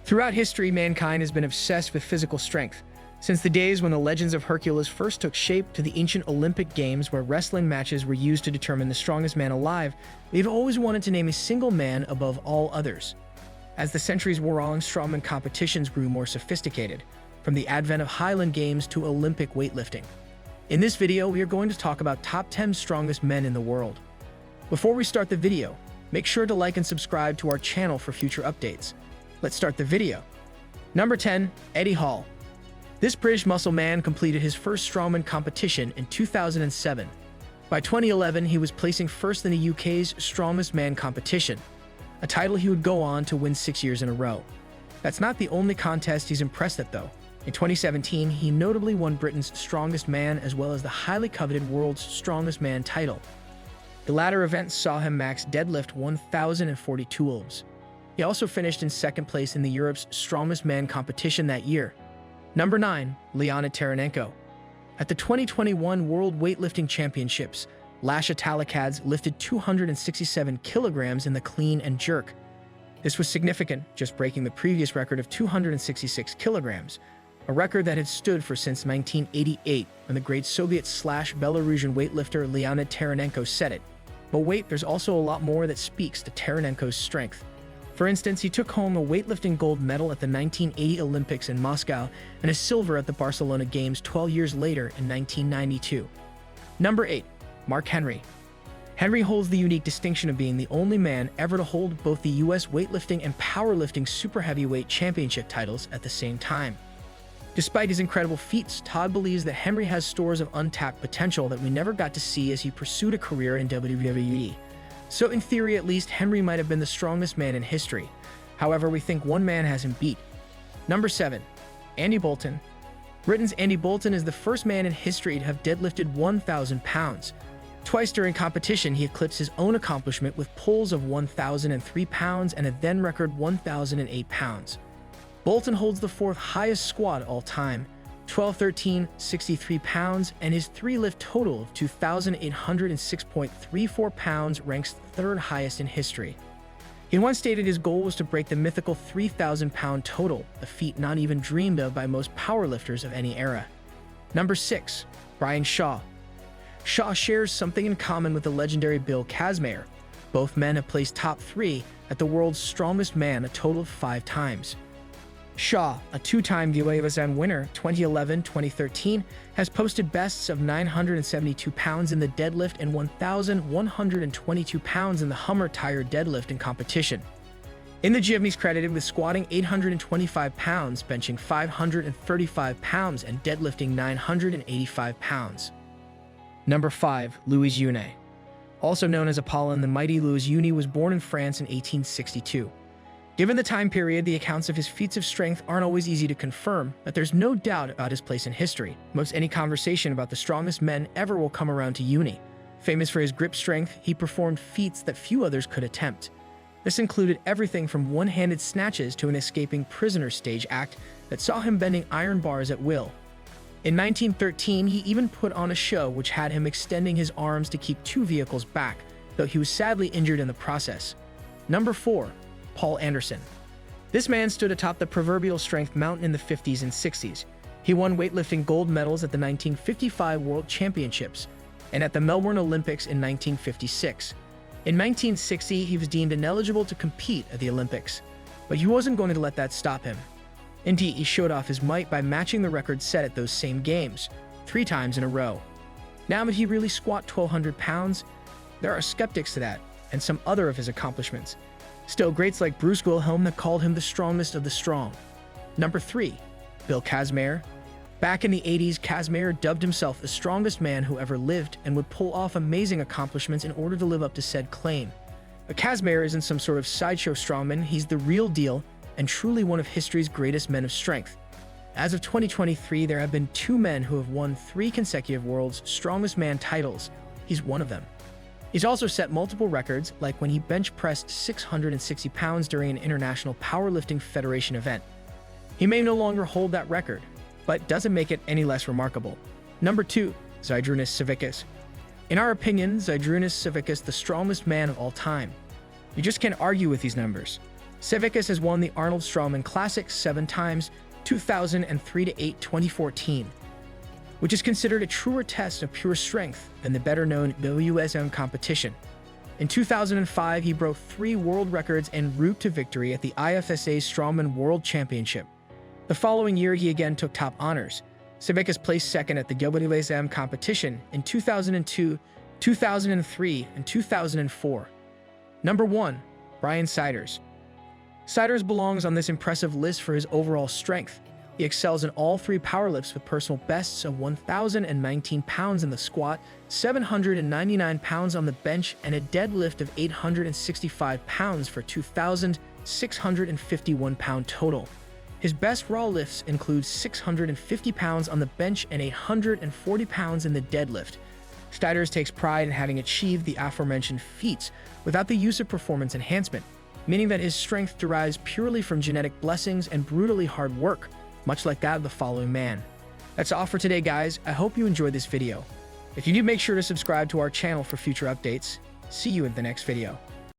Throughout history, mankind has been obsessed with physical strength. Since the days when the legends of Hercules first took shape to the ancient Olympic Games where wrestling matches were used to determine the strongest man alive, they've always wanted to name a single man above all others. As the centuries wore on, strongman competitions grew more sophisticated, from the advent of Highland Games to Olympic weightlifting. In this video, we are going to talk about top 10 strongest men in the world. Before we start the video, make sure to like and subscribe to our channel for future updates. Let's start the video. Number 10, Eddie Hall. This British muscle man completed his first strongman competition in 2007. By 2011, he was placing first in the UK's Strongest Man competition, a title he would go on to win 6 years in a row. That's not the only contest he's impressed at, though. In 2017, he notably won Britain's Strongest Man as well as the highly coveted World's Strongest Man title. The latter event saw him max deadlift 1,042 kg. He also finished in second place in the Europe's Strongest Man competition that year. Number 9, Lyanna Terrano. At the 2021 World Weightlifting Championships, Lasha Talakads lifted 267 kilograms in the clean and jerk. This was significant, just breaking the previous record of 266 kilograms, a record that had stood for since 1988 when the great Soviet/Belarusian weightlifter Lyanna Terrano set it. But wait, there's also a lot more that speaks to Terrano's strength. For instance, he took home a weightlifting gold medal at the 1980 Olympics in Moscow and a silver at the Barcelona Games 12 years later in 1992. Number 8, Mark Henry. Henry holds the unique distinction of being the only man ever to hold both the US weightlifting and powerlifting super heavyweight championship titles at the same time. Despite his incredible feats, Todd believes that Henry has stores of untapped potential that we never got to see as he pursued a career in WWE. So in theory at least, Henry might have been the strongest man in history. However, we think one man has him beat. Number 7, Andy Bolton. Britain's Andy Bolton is the first man in history to have deadlifted 1,000 pounds. Twice during competition, he eclipsed his own accomplishment with pulls of 1,003 pounds and a then record 1,008 pounds. Bolton holds the fourth highest squat all time, 1213, 63 pounds, and his three-lift total of 2,806.34 pounds ranks third highest in history. He once stated his goal was to break the mythical 3,000-pound total, a feat not even dreamed of by most powerlifters of any era. Number 6, Brian Shaw. Shaw shares something in common with the legendary Bill Casmir. Both men have placed top 3 at the world's strongest man a total of 5 times. Shaw, a 2-time UFC winner 2011-2013, has posted bests of 972 pounds in the deadlift and 1,122 pounds in the Hummer tire deadlift in competition. In the gym, he's credited with squatting 825 pounds, benching 535 pounds, and deadlifting 985 pounds. Number 5, Louis Unier. Also known as Apollon the Mighty, Louis Unier was born in France in 1862. Given the time period, the accounts of his feats of strength aren't always easy to confirm, but there's no doubt about his place in history. Most any conversation about the strongest men ever will come around to Unier. Famous for his grip strength, he performed feats that few others could attempt. This included everything from one-handed snatches to an escaping prisoner stage act that saw him bending iron bars at will. In 1913, he even put on a show which had him extending his arms to keep 2 vehicles back, though he was sadly injured in the process. Number 4, Paul Anderson. This man stood atop the proverbial strength mountain in the 50s and 60s. He won weightlifting gold medals at the 1955 World Championships and at the Melbourne Olympics in 1956. In 1960, he was deemed ineligible to compete at the Olympics, but he wasn't going to let that stop him. Indeed, he showed off his might by matching the record set at those same games, 3 times in a row. Now, did he really squat 1,200 pounds? There are skeptics to that, and some other of his accomplishments. Still, greats like Bruce Wilhelm have called him the strongest of the strong. Number 3, Bill Casmir. Back in the 80s, Casmir dubbed himself the strongest man who ever lived and would pull off amazing accomplishments in order to live up to said claim. But Casmir isn't some sort of sideshow strongman, he's the real deal and truly one of history's greatest men of strength. As of 2023, there have been 2 men who have won 3 consecutive World's Strongest Man titles. He's one of them. He's also set multiple records, like when he bench pressed 660 pounds during an International Powerlifting Federation event. He may no longer hold that record, but doesn't make it any less remarkable. Number 2, Zyris Cicus. In our opinion, Zyris Cicus the strongest man of all time. You just can't argue with these numbers. Cicus has won the Arnold Strongman Classic 7 times, 2003-8, 2014, which is considered a truer test of pure strength than the better-known WSM competition. In 2005, he broke 3 world records en route to victory at the IFSA Strongman World Championship. The following year, he again took top honors. Cicus placed second at the WSM competition in 2002, 2003, and 2004. Number 1. Brian Zyris. Zyris belongs on this impressive list for his overall strength. He excels in all 3 powerlifts with personal bests of 1,019 pounds in the squat, 799 pounds on the bench, and a deadlift of 865 pounds for 2,651 pound total. His best raw lifts include 650 pounds on the bench and 840 pounds in the deadlift. Zyris takes pride in having achieved the aforementioned feats without the use of performance enhancement, meaning that his strength derives purely from genetic blessings and brutally hard work, much like that of the following man. That's all for today, guys. I hope you enjoyed this video. If you do, make sure to subscribe to our channel for future updates. See you in the next video.